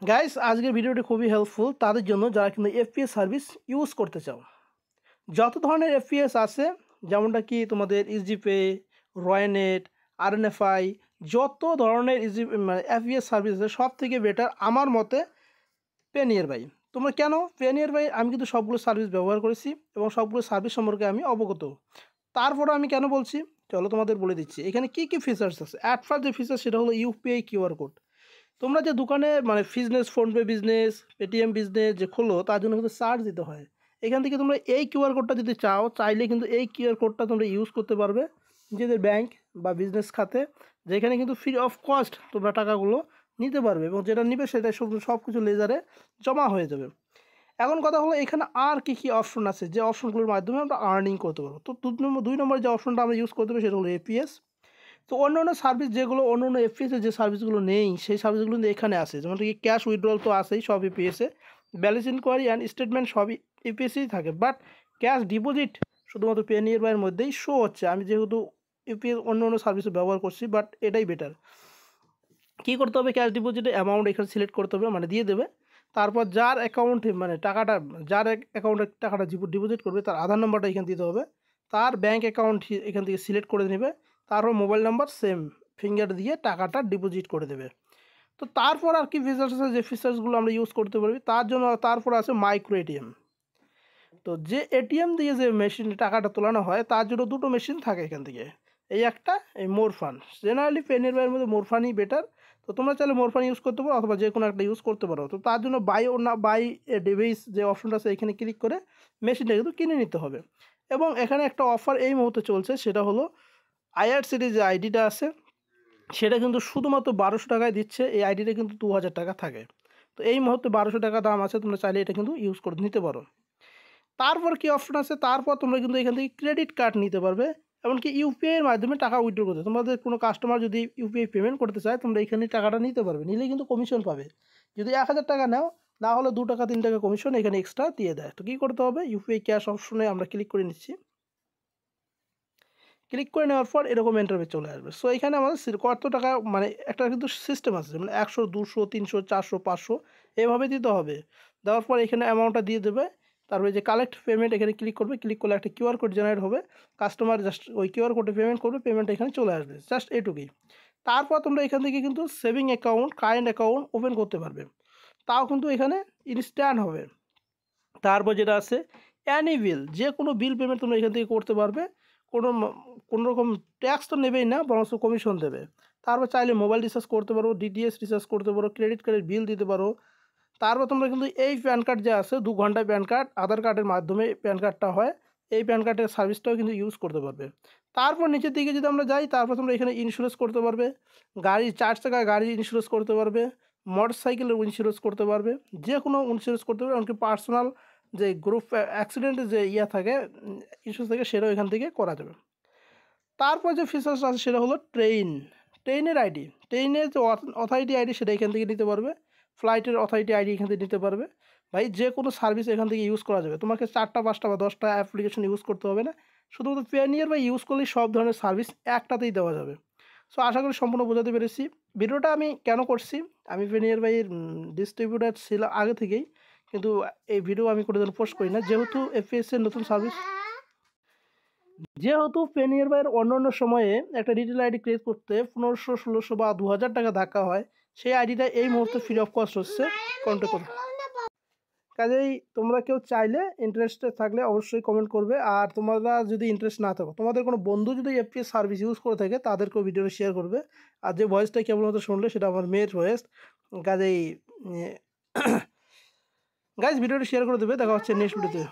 Guys আজকের ভিডিওটি খুবই হেল্পফুল তাদের জন্য যারা কিন্তু এফপিএস সার্ভিস ইউজ করতে চাও। যত ধরনের এফপিএস আছে যেমনটা কি তোমাদের ইজিপে, রয়নেট, আরএনএফআই, যত ধরনের এফপিএস সার্ভিস আছে সব থেকে বেটার আমার মতে পেনিয়ার বাই। তোমরা কেন পেনিয়ার বাই? আমি কিন্তু সবগুলো সার্ভিস ব্যবহার করেছি এবং সবগুলো সার্ভিস সম্পর্কে আমি অবগত। তারপরে আমি কেন বলছি চলো তোমাদের বলে দিচ্ছি এখানে কি কি ফিচার্স আছে। অ্যাট ফার্স্ট যে ফিচার সেটা হলো ইউপিআই কিউআর কোড। তোমরা যে দোকানে business, PhonePe business, Paytm business যে খোলো তার জন্য কিন্তু চার্জ দিতে হয়। এখান থেকে তোমরা এই কিউআর কোডটা যদি চাইলে কিন্তু এই কিউআর কোডটা তোমরা ইউজ করতে পারবে নিজেদের ব্যাংক বা বিজনেস খাতে, যেখানে কিন্তু ফ্রি অফ কস্ট তোমরা টাকাগুলো নিতে পারবে এবং যেটা নিবে সেটা সব কিছু লেজারে জমা হয়ে যাবে। এখন কথা হলো এখানে আর কি কি অপশন আছে যে অপশনগুলোর মাধ্যমে আমরা আর্নিং করতে পারবো। তো দুই নম্বর যে অপশনটা আমরা ইউজ করতে পারবো সেটা হলো এপিএস। তো অন্য সার্ভিস যেগুলো অন্য এফপিএসে যে সার্ভিসগুলো নেই সেই সার্ভিসগুলো কিন্তু এখানে আসে, যেমন কি ক্যাশ উইথড্রল তো আসেই সব এপিএসে, ব্যালেন্স ইনকোয়ারি অ্যান্ড স্টেটমেন্ট সবই এপিএসেই থাকে, বাট ক্যাশ ডিপোজিট শুধুমাত্র পেনিয়ার বাইয়ের মধ্যেই শো হচ্ছে। আমি যেহেতু ইউপিএস অন্য সার্ভিসে ব্যবহার করছি, বাট এটাই বেটার। কী করতে হবে, ক্যাশ ডিপোজিটে অ্যামাউন্ট এখানে সিলেক্ট করতে হবে, দিয়ে দেবে। তারপর যার অ্যাকাউন্টে টাকাটা, যার অ্যাকাউন্টে টাকাটা ডিপোজিট করবে তার আধার নম্বরটা এখানে দিতে হবে, তার ব্যাঙ্ক অ্যাকাউন্ট এখান থেকে সিলেক্ট করে নেবে, তারপর মোবাইল নাম্বার সেম ফিঙ্গার দিয়ে টাকাটা ডিপোজিট করে দেবে। তো তারপর আর কি ফিচার্স আছে যে ফিচার্সগুলো আমরা ইউজ করতে পারবি তার জন্য, তারপর আছে মাইক্রো এটিএম। তো যে এটিএম দিয়ে যে মেশিনে টাকাটা তোলানো হয় তার জন্য দুটো মেশিন থাকে এখান থেকে, এই একটা, এই মোরফান। জেনারেলি পেনের বাইয়ের মধ্যে মোরফানই বেটার। তো তোমরা চাইলে মোরফান ইউজ করতে পারো অথবা যে কোনো একটা ইউজ করতে পারো। তো তার জন্য বাই এ ডিভাইস যে অপশনটা আছে এখানে ক্লিক করে মেশিনটা কিন্তু কিনে নিতে হবে। এবং এখানে একটা অফার এই মুহূর্তে চলছে, সেটা হলো আইআরসিটির যে আইডিটা আছে সেটা কিন্তু শুধুমাত্র 1200 টাকায় দিচ্ছে। এই আইডিটা কিন্তু 2000 টাকা থাকে। তো এই মুহূর্তে 1200 টাকা দাম আছে, তোমরা চাইলে এটা কিন্তু ইউজ করে নিতে পারো। তারপর কি অপশন আছে, তারপর তোমরা কিন্তু এখান থেকে ক্রেডিট কার্ড নিতে পারবে, এমনকি ইউপিআইয়ের মাধ্যমে টাকা উইথড্র করতে। তোমাদের কোনো কাস্টমার যদি ইউপিআই পেমেন্ট করতে চায় তোমরা এখানে টাকাটা নিতে পারবে, নিলে কিন্তু কমিশন পাবে। যদি 1000 টাকা নাও, না হলে 2 টাকা 3 টাকা কমিশন এখানে এক্সট্রা দিয়ে দেয়। তো কী করতে হবে, ইউপিআই ক্যাশ অপশনে আমরা ক্লিক করে নিচ্ছি। ক্লিক করে নেওয়ার পর এরকম ইন্টারভিউ চলে আসবে। সো এখানে আমাদের কত টাকা, একটা কিন্তু সিস্টেম আছে, 100, 200, 300, 400, 500 এভাবে দিতে হবে। দেওয়ার পর এখানে অ্যামাউন্টটা দিয়ে দেবে। তারপরে যে কালেক্ট পেমেন্ট এখানে ক্লিক করবে, ক্লিক করলে একটা কিউআর কোড জেনারেট হবে। কাস্টমার জাস্ট ওই কিউআর কোডে পেমেন্ট করবে, পেমেন্ট এখানে চলে আসবে, জাস্ট এটুকুই। তারপর তোমরা এখান থেকে কিন্তু saving account, current account open করতে পারবে, তাও কিন্তু এখানে ইনস্ট্যান্ট হবে। তারপর যেটা আছে অ্যানি বিল, যে কোনো বিল পেমেন্ট তোমরা এখান থেকে করতে পারবে। কোনো রকম ট্যাক্স তো নেবেই না, বরং কমিশন দেবে। তারপর চাইলে মোবাইল রিচার্জ করতে পারো, ডিটিএস রিচার্জ করতে পারো, ক্রেডিট কার্ডের বিল দিতে পারো। তারপর তোমরা কিন্তু এই প্যান কার্ড যে আছে 2 ঘন্টায় প্যান কার্ড, আধার কার্ডের মাধ্যমে প্যান কার্ডটা হয়, এই প্যান কার্ডের সার্ভিসটাও কিন্তু ইউজ করতে পারবে। তারপর নিচের দিকে যদি আমরা যাই, তারপর তোমরা এখানে ইন্স্যুরেন্স করতে পারবে, গাড়ি 4 চাকার গাড়ির ইন্স্যুরেন্স করতে পারবে, মোটর সাইকেলের ইন্স্যুরেন্স করতে পারবে, যে কোনো ইন্স্যুরেন্স করতে পারবে, এমনকি পার্সোনাল যে গ্রুপ অ্যাক্সিডেন্টের যে থাকে ইস্যুস থাকে সেটাও এখান থেকে করা যাবে। তারপর যে ফিচার্স আছে সেটা হলো ট্রেনের আইডি, ট্রেনের যে অথরিটি আইডি সেটা এখান থেকে নিতে পারবে, ফ্লাইটের অথরিটি আইডি এখান থেকে নিতে পারবে। ভাই যে কোনো সার্ভিস এখান থেকে ইউজ করা যাবে, তোমাকে 4টা 5টা বা 10টা অ্যাপ্লিকেশন ইউজ করতে হবে না, শুধুমাত্র পেনিয়ার বা ইউজ করলেই সব ধরনের সার্ভিস একটাতেই দেওয়া যাবে। সো আশা করি সম্পূর্ণ বোঝাতে পেরেছি। ভিডিওটা আমি কেন করছি, আমি পেনিয়ার বাইয়ের ডিস্ট্রিবিউটার ছিল আগে থেকেই, কিন্তু এই ভিডিও আমি কোনো দিন পোস্ট করি না, যেহেতু এফপিএসের নতুন সার্ভিস, যেহেতু পেনিয়ার বাইয়ের অন্য সময়ে একটা রিটেল আইডি ক্রিয়েট করতে 1500, 1600 বা 2000 টাকা ধাক্কা হয়, সেই আইডিটা এই মুহূর্তে ফ্রি অফ কস্ট হচ্ছে, কন্ট্যাক্ট করবে। কাজেই তোমরা কেউ চাইলে ইন্টারেস্টেড থাকলে অবশ্যই কমেন্ট করবে। আর তোমরা যদি ইন্টারেস্ট না থাকো, তোমাদের কোনো বন্ধু যদি এফপিএস সার্ভিস ইউজ করে থাকে তাদেরকেও ভিডিওটা শেয়ার করবে। আর যে ভয়েসটা কেবলমাত্র শুনলে সেটা আমার মেয়ের ভয়েস। কাজেই গাইজ ভিডিওটা শেয়ার করে দেবে। দেখা হচ্ছে নেক্সট ভিডিওতে।